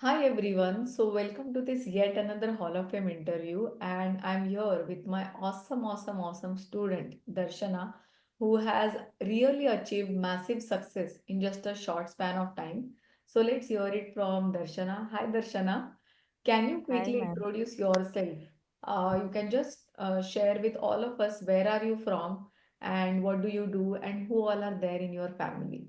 Hi everyone. So welcome to this yet another Hall of Fame interview and I'm here with my awesome student Darshana who has really achieved massive success in just a short span of time. So let's hear it from Darshana. Hi Darshana. Can you Hi, quickly ma'am. introduce yourself? You can just share with all of us where are you from and what do you do and who all are there in your family.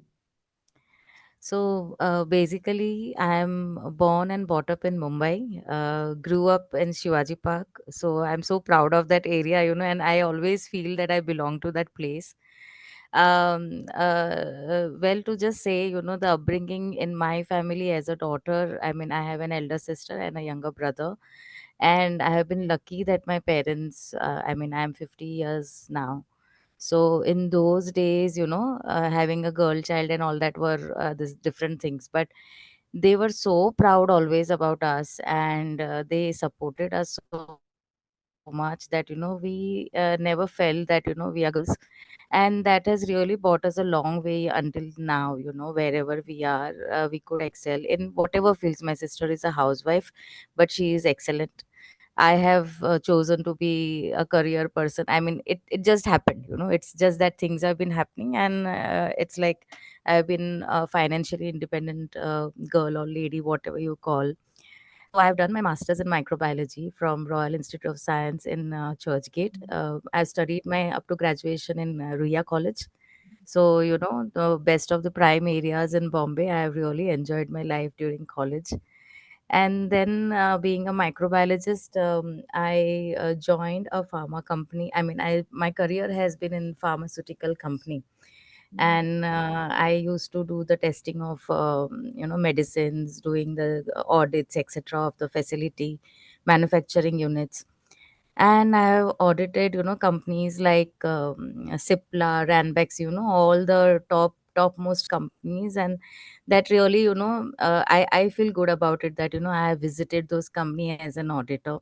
Basically, I am born and brought up in Mumbai, grew up in Shivaji Park. So, I'm so proud of that area, and I always feel that I belong to that place. Well, to just say, the upbringing in my family as a daughter, I mean, I have an elder sister and a younger brother. And I have been lucky that my parents, I mean, I'm 50 years now. So in those days, having a girl child and all that were this different things, but they were so proud always about us, and they supported us so much that we never felt that we are girls, and that has really brought us a long way until now. Wherever we are, we could excel in whatever fields. My sister is a housewife, but she is excellent. I have chosen to be a career person. I mean, it just happened, it's just that things have been happening, and it's like I've been a financially independent girl or lady, whatever you call. So I've done my master's in microbiology from Royal Institute of Science in Churchgate. I studied my up to graduation in Ruia College. So, the best of the prime areas in Bombay. I have really enjoyed my life during college. And then, being a microbiologist, I joined a pharma company. I mean, I my career has been in pharmaceutical company, and I used to do the testing of medicines, doing the audits, etc., of the facility, manufacturing units. And I have audited, companies like Cipla, Ranbax, all the topmost companies. And that really, I feel good about it, that I have visited those company as an auditor.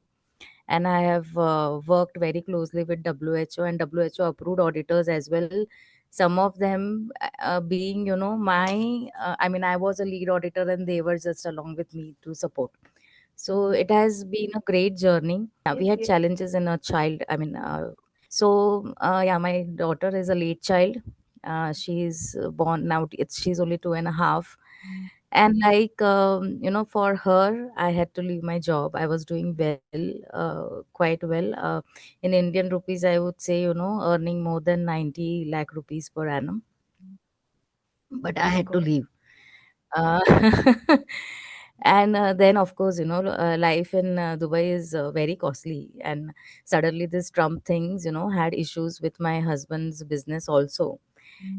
And I have worked very closely with WHO and WHO approved auditors as well. Some of them being, I mean, I was a lead auditor and they were just along with me to support. So Mhm. it has been a great journey. Yeah, we Yes, had yes. challenges in a child. I mean, yeah, my daughter is a late child. She's born now. She's only 2.5, and like for her, I had to leave my job. I was doing well, quite well. In Indian rupees, I would say, earning more than 90 lakh rupees per annum. But I Oh my had to God. leave. Uh, and then, of course, life in Dubai is very costly. And suddenly, this Trump things, had issues with my husband's business also.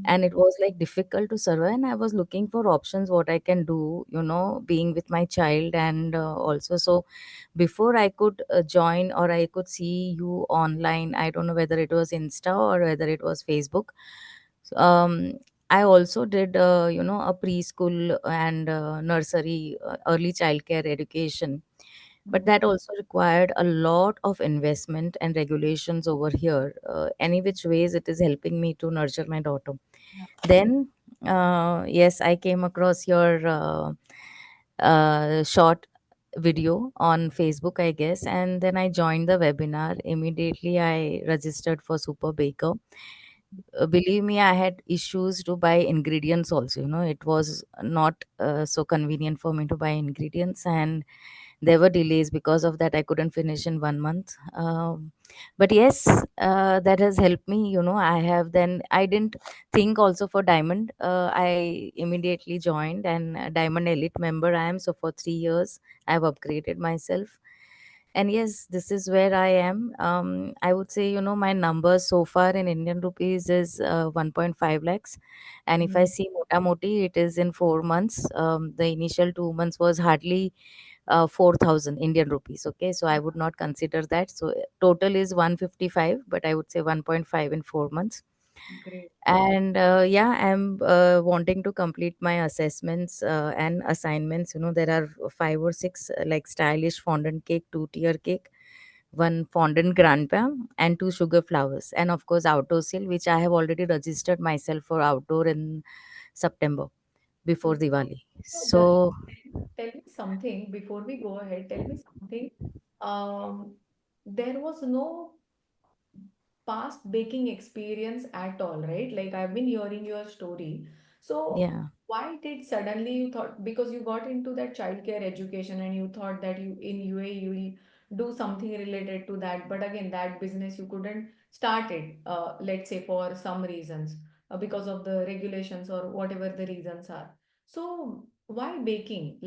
And it was like difficult to survive. And I was looking for options, what I can do, being with my child. And also, so before I could join or I could see you online, I don't know whether it was Insta or whether it was Facebook. um, I also did, a preschool and nursery, early childcare education, but Mhm. that also required a lot of investment and regulations over here. Any which ways, it is helping me to nurture my daughter. Then, yes, I came across your short video on Facebook, I guess, and then I joined the webinar. Immediately, I registered for Super Baker. Believe me, I had issues to buy ingredients also. It was not so convenient for me to buy ingredients, and there were delays. Because of that, I couldn't finish in 1 month. But yes, that has helped me. I didn't think also for diamond. I immediately joined, and diamond elite member I am. So for 3 years, I've upgraded myself. And yes, this is where I am. I would say, my numbers so far in Indian rupees is 1.5 lakhs. And if I Mhm. see mota moti, it is in 4 months. The initial 2 months was hardly 4,000 Indian rupees. Okay, so I would not consider that. So total is 155, but I would say 1.5 in 4 months. Great. And yeah, I'm wanting to complete my assessments and assignments. There are five or six, like stylish fondant cake, two-tier cake, one fondant grandpa, and two sugar flowers, and of course outdoor sale, which I have already registered myself for outdoor in September. before Diwali. So, So tell me something before we go ahead. Tell me something. There was no past baking experience at all, right? Like I've been hearing your story. So yeah. why did suddenly you thought, because you got into that childcare education and you thought that you in UAE you will do something related to that, but again that business you couldn't start it, let's say for some reasons, because of the regulations or whatever the reasons are. So why baking?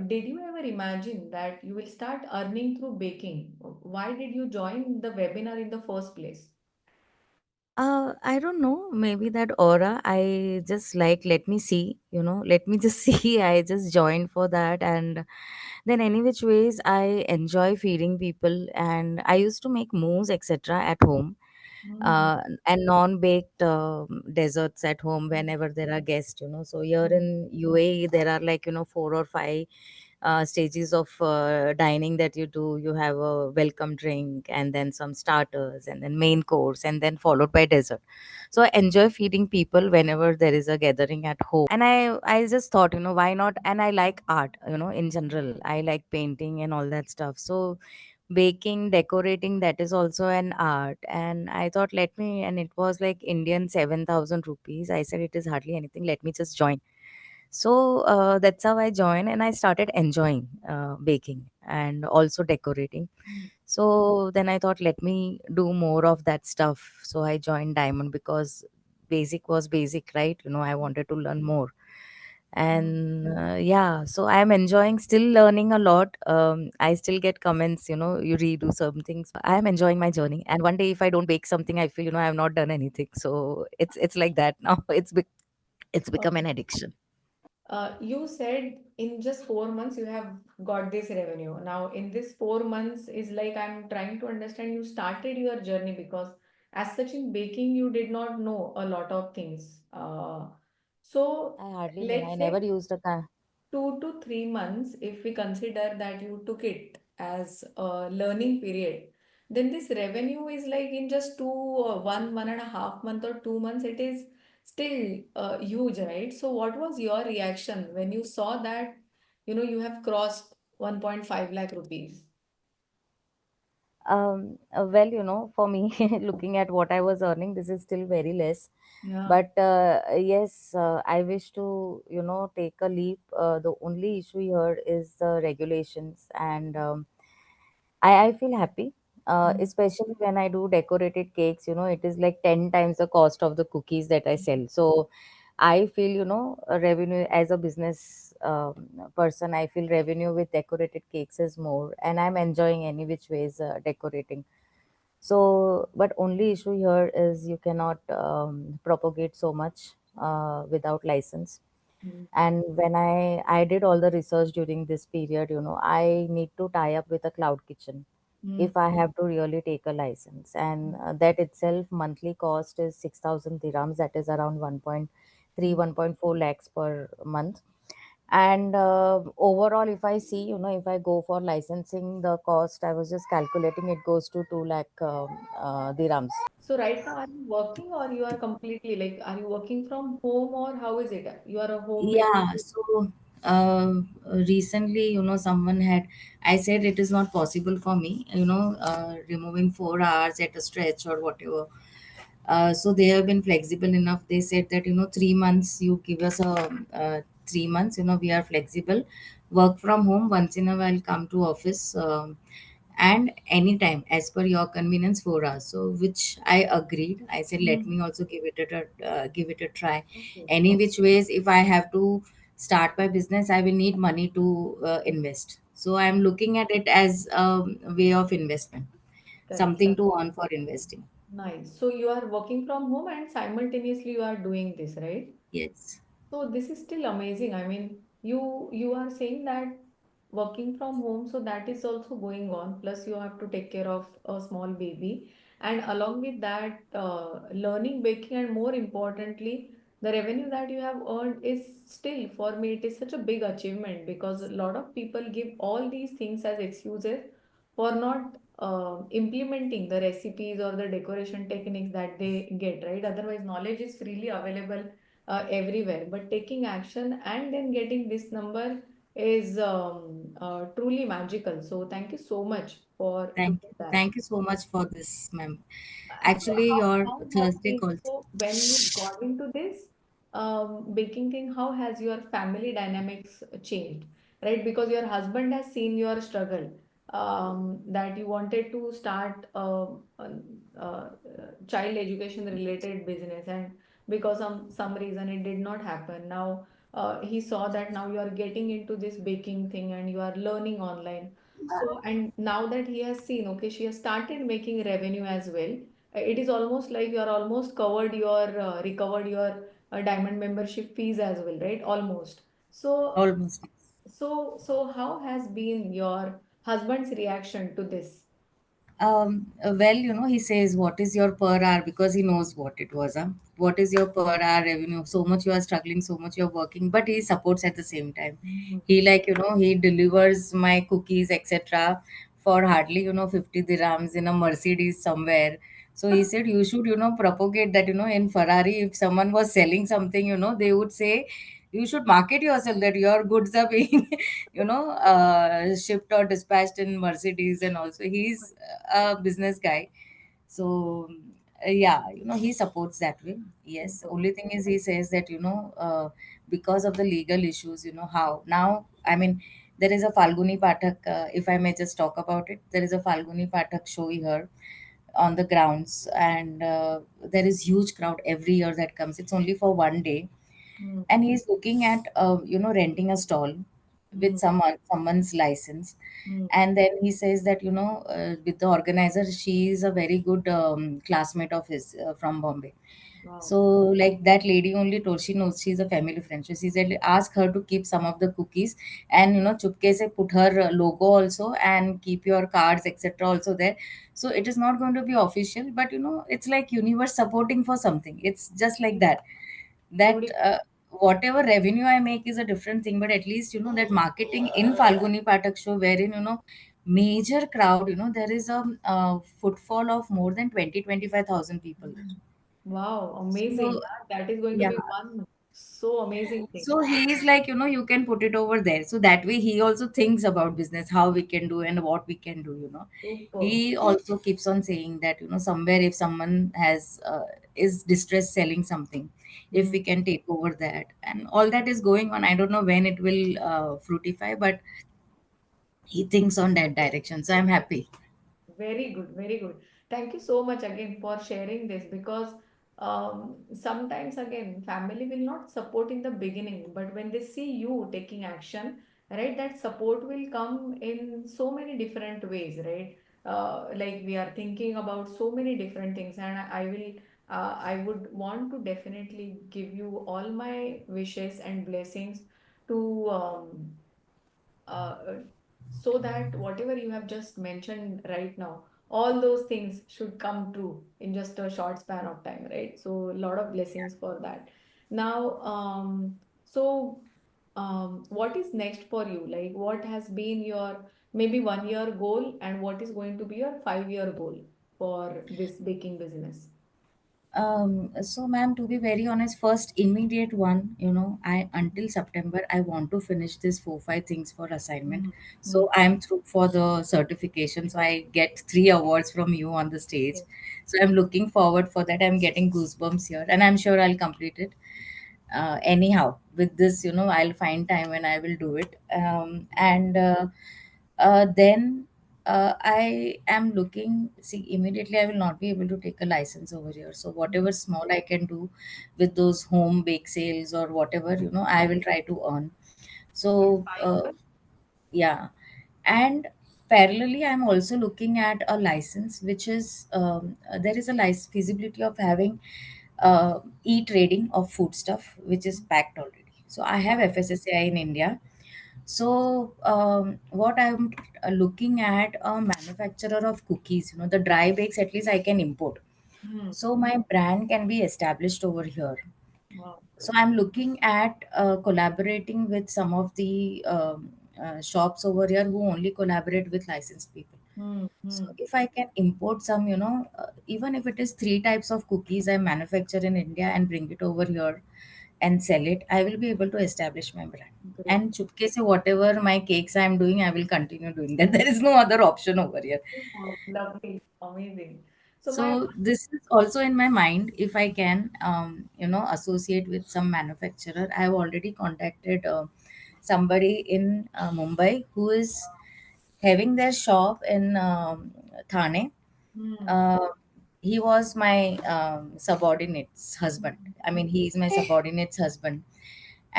Did you ever imagine that you will start earning through baking? Why did you join the webinar in the first place? I don't know, maybe that aura. I just like, let me see, let me just see. I just joined for that. And then, any which ways, I enjoy feeding people. And I used to make moves, etc., at home, Hmm. and non-baked desserts at home whenever there are guests. So here in UAE there are, like, 4 or 5 stages of dining that you do. You have a welcome drink, and then some starters, and then main course, and then followed by dessert. So I enjoy feeding people whenever there is a gathering at home. And I just thought, why not? And I like art, in general. I like painting and all that stuff. So baking, decorating, that is also an art. And I thought, let me, and it was like Indian 7,000 rupees. I said, it is hardly anything, let me just join. So that's how I joined, and I started enjoying baking and also decorating. So then I thought, let me do more of that stuff. So I joined Diamond because basic was basic, right? I wanted to learn more. And yeah, so I'm enjoying, still learning a lot. I still get comments, you redo some things. I am enjoying my journey. And one day, if I don't bake something, I feel, I have not done anything. So it's like that now. It's become an Okay. addiction. You said in just 4 months you have got this revenue. Now, in this 4 months, is like I'm trying to understand you started your journey because, as such, in baking, you did not know a lot of things. So, I hardly know. I let's never say used a 2 to 3 months, if we consider that you took it as a learning period, then this revenue is like in just 1.5 month or 2 months, it is still huge, right? So, what was your reaction when you saw that, you have crossed 1.5 lakh rupees? Well, for me, looking at what I was earning, this is still very less. Yeah. But yes, I wish to, take a leap. The only issue here is the regulations, and I feel happy, Mm. especially when I do decorated cakes. It is like 10 times the cost of the cookies that I sell. So I feel, a revenue as a business person, I feel revenue with decorated cakes is more, and I'm enjoying any which ways decorating. So, but only issue here is you cannot propagate so much without license. Mm. And when I did all the research during this period, I need to tie up with a cloud kitchen Mm. if I have to really take a license. And that itself monthly cost is 6,000 dirhams, that is around 1.3, Mm. 1.4 lakhs per month. And overall, if I see, if I go for licensing, the cost, I was just calculating, it goes to 2 lakh dirhams. So right now, are you working or you are completely like, are you working from home or how is it? You are a homemaker. Yeah, so uh, recently, someone had, I said it is not possible for me, removing 4 hours at a stretch or whatever. So they have been flexible enough. They said that, 3 months, you give us a 3 months, we are flexible. Work from home, once in a while come to office. And anytime as per your convenience, 4 hours, so which I agreed. I said, let Mm. me also give it a try. Okay. Any which ways, if I have to start my business, I will need money to invest. So I'm looking at it as a way of investment, Correct. something to earn for investing. Nice. So you are working from home and simultaneously you are doing this, right? Yes. So this is still amazing. I mean, you are saying that working from home, so that is also going on. Plus, you have to take care of a small baby, and along with that, learning baking, and more importantly, the revenue that you have earned is still, for me, it is such a big achievement because a lot of people give all these things as excuses for not implementing the recipes or the decoration techniques that they get, right? Otherwise, knowledge is freely available everywhere, but taking action and then getting this number is truly magical. So thank you so much for Thank doing you. that. Thank you so much for this, ma'am. So Actually, your how has Thursday been, call. so when you got into this baking thing, how has your family dynamics changed, right? Because your husband has seen your struggle, that you wanted to start child education related business, and because some reason it did not happen. Now he saw that now you are getting into this baking thing and you are learning online. So, and now that he has seen, okay, she has started making revenue as well, it is almost like you are almost covered your recovered your diamond membership fees as well, right? Almost. So Almost. so how has been your husband's reaction to this? Well, he says, what is your per hour? Because he knows what it was. Huh? What is your per hour revenue? So much you are struggling, so much you're working, but he supports at the same time. Mhm. He, like, he delivers my cookies, etc., for hardly, 50 dirhams in a Mercedes somewhere. So he said, you should, propagate that, in Ferrari, if someone was selling something, they would say, you should market yourself that your goods are being, shipped or dispatched in Mercedes. And also, he's a business guy. So yeah, he supports that way. Yes, Super. only thing is he says that, because of the legal issues, how now, I mean, there is a Falguni Pathak, if I may just talk about it, there is a Falguni Pathak show here on the grounds, and there is huge crowd every year that comes. It's only for one day, Mm, and he's looking at renting a stall with mm, someone's license. mm. And then he says that, with the organizer, she is a very good classmate of his, from Bombay. Wow. So, like, that lady only told, she knows, she's a family friend, so she said ask her to keep some of the cookies, and chupke se put her logo also, and keep your cards, etc., also there. So it is not going to be official, but it's like universe supporting for something. It's just like that, that Beautiful. whatever revenue I make is a different thing, but at least, that marketing in Falguni Patak show, wherein, major crowd, there is a footfall of more than 20-25,000 people there. Wow, amazing. So Yeah, that is going to yeah, be one so amazing thing. so he is like, you can put it over there, so that way he also thinks about business, how we can do and what we can do. Super. He also keeps on saying that, somewhere, if someone has is distressed selling something, if Mm. we can take over that, and all that is going on. I don't know when it will fruitify, but he thinks on that direction, so I'm happy. Very good, very good. Thank you so much again for sharing this, because sometimes again family will not support in the beginning, but when they see you taking action, right, that support will come in so many different ways, right? Like we are thinking about so many different things, and I would want to definitely give you all my wishes and blessings to uh, so that whatever you have just mentioned right now, all those things should come true in just a short span of time, right? So a lot of blessings for that. Now, what is next for you? Like, what has been your maybe 1 year goal, and what is going to be your 5 year goal for this baking business? So, ma'am, to be very honest, first immediate one, I until September, I want to finish this 4-5 things for assignment. Mhm. So Mhm. I'm through for the certification. So I get 3 awards from you on the stage. Yes. So I'm looking forward for that. I'm getting goosebumps here, and I'm sure I'll complete it. Anyhow, with this, I'll find time and I will do it. And then I am looking, see, immediately I will not be able to take a license over here. So whatever small I can do with those home bake sales or whatever, I will try to earn. That's So fine. yeah, and parallelly, I'm also looking at a license, which is, there is a license feasibility of having e-trading of food stuff, which is packed already. So I have Wow. FSSAI in India. So what I'm looking at, a manufacturer of cookies, the dry bakes, at least I can import. Hmm. So my brand can be established over here. Wow. So I'm looking at collaborating with some of the shops over here who only collaborate with licensed people. Hmm. So Hmm. if I can import some, even if it is 3 types of cookies I manufacture in India and bring it over here, and sell it, I will be able to establish my brand. Great. And chupke se whatever my cakes I am doing, I will continue doing that. There is no other option over here. Oh, lovely. Amazing. So my So this is also in my mind. If I can, associate with some manufacturer, I have already contacted somebody in Mumbai who is having their shop in Thane. hmm, uh, he was my subordinate's husband. I mean, he is my subordinate's husband,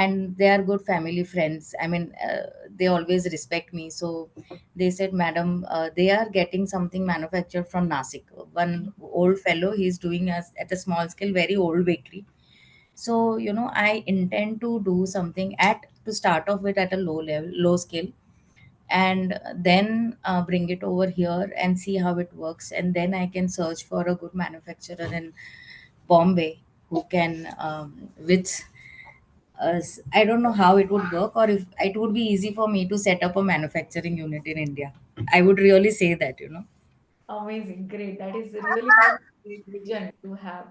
and they are good family friends. I mean, they always respect me. So they said, Madam, they are getting something manufactured from Nasik. One old fellow, he's doing us at a small scale, very old bakery. So, I intend to do something at to start off with at a low level, low scale, and then bring it over here and see how it works. And then I can search for a good manufacturer in Bombay who can, with us. I don't know how it would work, or if it would be easy for me to set up a manufacturing unit in India. I would really say that. amazing. Great. That is really a great vision to have.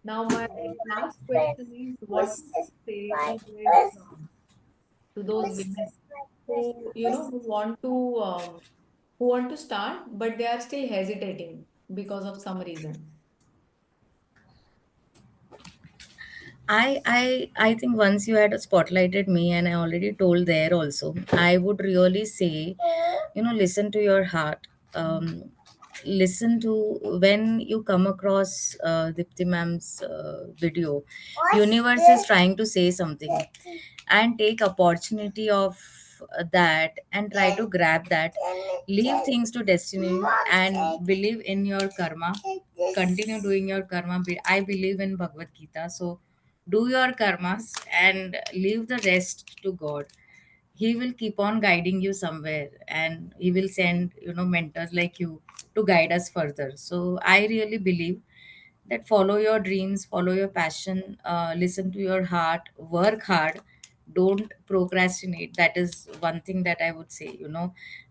Now, my last question is, what would you say to those women who who want to start, but they are still hesitating because of some reason? I think once you had spotlighted me, and I already told there also, I would really say, listen to your heart. Listen to when you come across Dipti ma'am's video. Universe is trying to say something, and take opportunity of that and try to grab that. Leave things to destiny and believe in your karma. Continue doing your karma. I believe in Bhagavad Gita, so do your karmas and leave the rest to God. He will keep on guiding you somewhere, and he will send mentors like you to guide us further. So I really believe that follow your dreams, follow your passion, listen to your heart, work hard, don't procrastinate. That is one thing that I would say.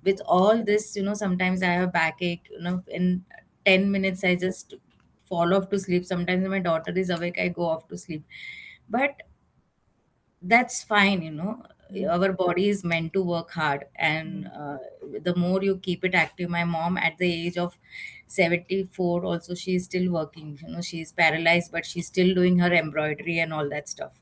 With all this, sometimes I have backache. In 10 minutes I just fall off to sleep. Sometimes when my daughter is awake, I go off to sleep. But that's fine. Mm, Our body is meant to work hard, and mm, the more you keep it active. My mom at the age of 74 also, she is still working. She's paralyzed, but she's still doing her embroidery and all that stuff.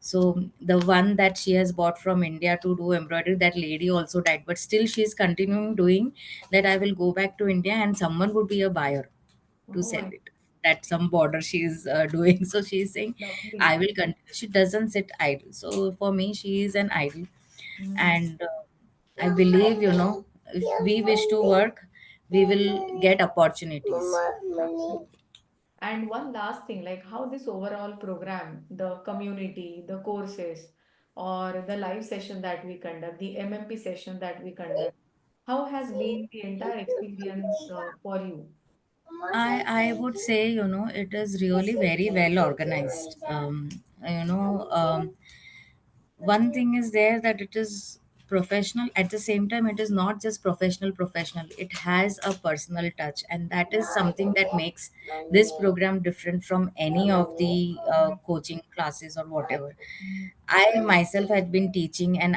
So the one that she has bought from India to do embroidery, that lady also died, but still she's continuing doing that. I will go back to India and someone would be a buyer to oh, sell it at some border she's doing. So she's saying, lovely. I will continue. She doesn't sit idle. So for me, she is an idol. Mm, And I believe, if we wish to work, we will get opportunities. absolutely. And one last thing, like how this overall program, the community, the courses, or the live session that we conduct, the MMP session that we conduct, how has been the entire experience for you? I would say, it is really very well organized. You know, um, One thing is there that it is professional. At the same time, it is not just professional. It has a personal touch, and that is something that makes this program different from any of the coaching classes or whatever. Mm, I myself had been teaching, and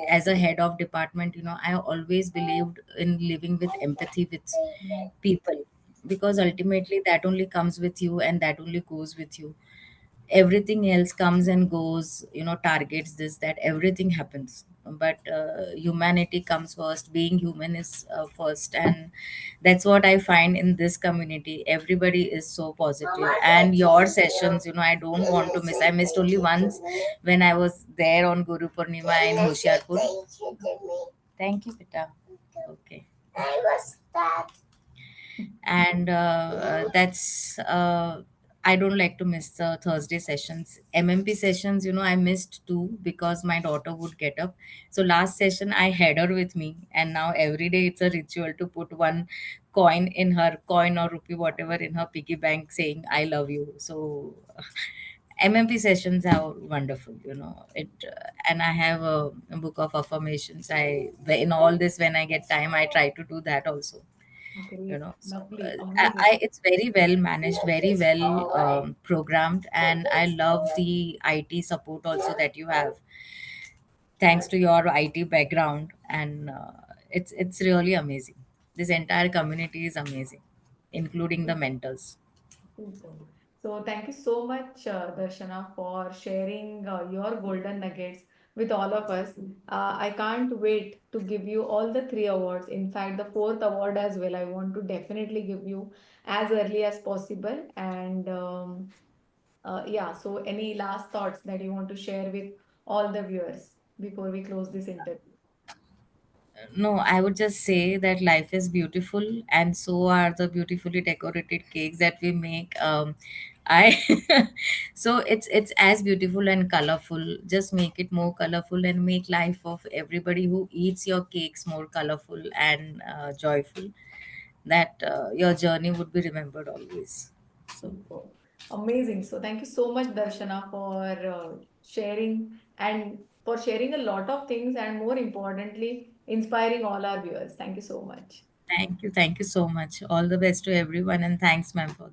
as a head of department, I always believed in living with empathy with mm, people, because ultimately that only comes with you and that only goes with you. Everything else comes and goes, targets this, that, everything happens. But humanity comes first. Being human is first, and that's what I find in this community. Everybody is so positive, and your sessions, I don't want to miss. I missed only once when I was there on Guru Purnima in Hoshiarpur. Thank you, Pita. Okay. And that's I don't like to miss the Thursday sessions. MMP sessions, I missed too, because my daughter would get up. So last session I had her with me, and now every day it's a ritual to put one coin or rupee, whatever, in her piggy bank, saying I love you. So MMP sessions are wonderful. It And I have a book of affirmations. I In all this, when I get time, I try to do that also. you Great, know. So lovely, amazing. it's very well managed, very well programmed, and I love the IT support also that you have, thanks to your IT background. And it's really amazing. This entire community is amazing, including the mentors. Super. So thank you so much, Darshana, for sharing your golden nuggets with all of us. I can't wait to give you all the three awards. In fact, the fourth award as well, I want to definitely give you as early as possible. And yeah, so any last thoughts that you want to share with all the viewers before we close this interview? No, I would just say that life is beautiful, and so are the beautifully decorated cakes that we make. I so it's as beautiful and colorful. Just make it more colorful and make life of everybody who eats your cakes more colorful and joyful. That your journey would be remembered always. So Super. Amazing. So thank you so much, Darshana, for sharing and for sharing a lot of things and more importantly, inspiring all our viewers. Thank you so much. thank you so much. All the best to everyone, and thanks, ma'am, for